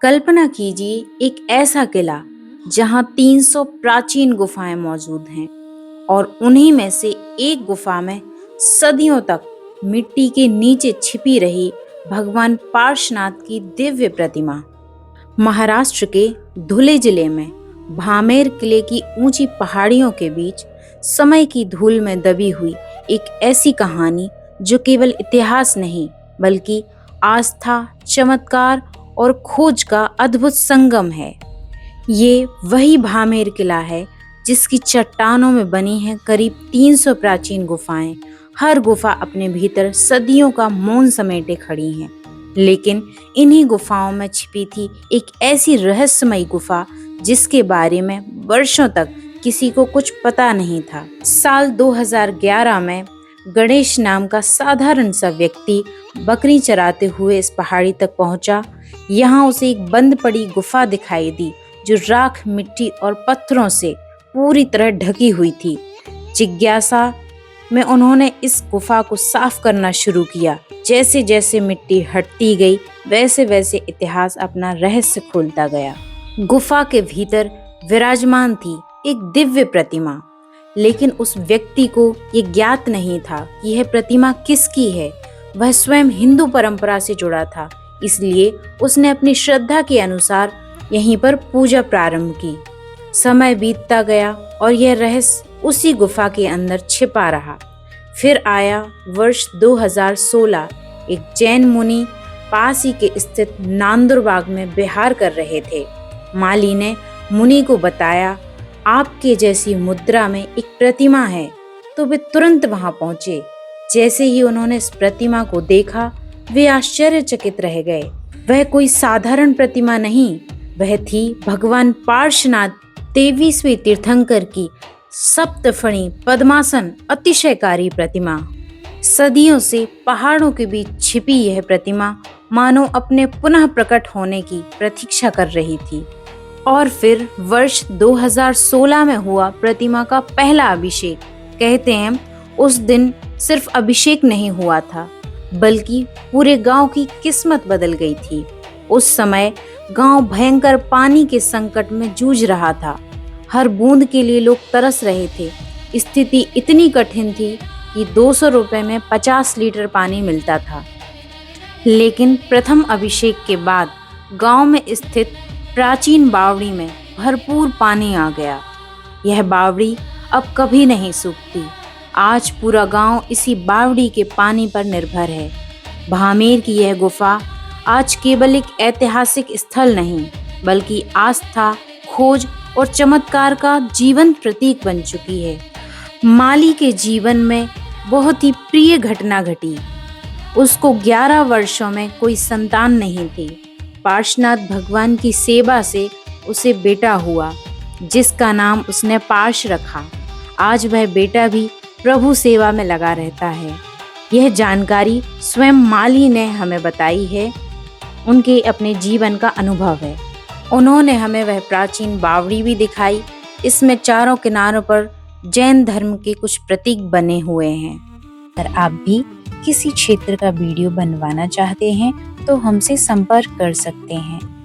कल्पना कीजिए एक ऐसा किला जहां 300 प्राचीन गुफाएं मौजूद हैं और उन्हीं में से एक गुफा में सदियों तक मिट्टी के नीचे छिपी रही भगवान पार्श्वनाथ की दिव्य प्रतिमा। महाराष्ट्र के धुले जिले में भामेर किले की ऊंची पहाड़ियों के बीच समय की धूल में दबी हुई एक ऐसी कहानी जो केवल इतिहास नहीं बल्कि आस्था, चमत्कार और खोज का अद्भुत संगम है। ये वही भामेर किला है जिसकी चट्टानों में बनी हैं करीब 300 प्राचीन गुफाएं। हर गुफा अपने भीतर सदियों का मौन समेटे खड़ी हैं। लेकिन इन्हीं गुफाओं में छिपी थी एक ऐसी रहस्यमयी गुफा जिसके बारे में वर्षों तक किसी को कुछ पता नहीं था। साल 2011 में गणेश नाम का साधारण सा व्यक्ति बकरी चराते हुए इस पहाड़ी तक पहुंचा। यहाँ उसे एक बंद पड़ी गुफा दिखाई दी जो राख, मिट्टी और पत्थरों से पूरी तरह ढकी हुई थी। जिज्ञासा में उन्होंने इस गुफा को साफ करना शुरू किया। जैसे जैसे मिट्टी हटती गई वैसे वैसे इतिहास अपना रहस्य खोलता गया। गुफा के भीतर विराजमान थी एक दिव्य प्रतिमा, लेकिन उस व्यक्ति को ये ज्ञात नहीं था कि यह प्रतिमा किसकी है। वह स्वयं हिंदू परंपरा से जुड़ा था, इसलिए उसने अपनी श्रद्धा के अनुसार यहीं पर पूजा प्रारंभ की। समय बीतता गया और यह रहस्य उसी गुफा के अंदर छिपा रहा। फिर आया वर्ष 2016। एक जैन मुनि पास ही के स्थित नांदुरबाग में विहार कर रहे थे। माली ने मुनि को बताया, आपके जैसी मुद्रा में एक प्रतिमा है। तो वे तुरंत वहां पहुंचे। जैसे ही उन्होंने इस प्रतिमा को देखा वे आश्चर्यचकित रह गए। वह कोई साधारण प्रतिमा नहीं, वह थी भगवान पार्श्वनाथ 23वें तीर्थंकर की सप्तफणी पद्मासन अतिशयकारी प्रतिमा। सदियों से पहाड़ों के बीच छिपी यह प्रतिमा मानो अपने पुनः प्रकट होने की प्रतीक्षा कर रही थी। और फिर वर्ष 2016 में हुआ प्रतिमा का पहला अभिषेक। कहते हैं उस दिन सिर्फ अभिषेक नहीं हुआ था बल्कि पूरे गांव की किस्मत बदल गई थी। उस समय गांव भयंकर पानी के संकट में जूझ रहा था। हर बूंद के लिए लोग तरस रहे थे। स्थिति इतनी कठिन थी कि 200 रुपए में 50 लीटर पानी मिलता था। लेकिन प्रथम अभिषेक के बाद गांव में स्थित प्राचीन बावड़ी में भरपूर पानी आ गया। यह बावड़ी अब कभी नहीं सूखती। आज पूरा गांव इसी बावड़ी के पानी पर निर्भर है। भामेर की यह गुफा आज केवल एक ऐतिहासिक स्थल नहीं बल्कि आस्था, खोज और चमत्कार का जीवंत प्रतीक बन चुकी है। माली के जीवन में बहुत ही प्रिय घटना घटी। उसको 11 वर्षों में कोई संतान नहीं थी। पार्श्वनाथ भगवान की सेवा से उसे बेटा हुआ जिसका नाम उसने पार्श रखा। आज वह बेटा भी प्रभु सेवा में लगा रहता है। यह जानकारी स्वयं माली ने हमें बताई है। उनके अपने जीवन का अनुभव है। उन्होंने हमें वह प्राचीन बावड़ी भी दिखाई। इसमें चारों किनारों पर जैन धर्म के कुछ प्रतीक बने हुए हैं। अगर आप भी किसी क्षेत्र का वीडियो बनवाना चाहते हैं तो हमसे संपर्क कर सकते हैं।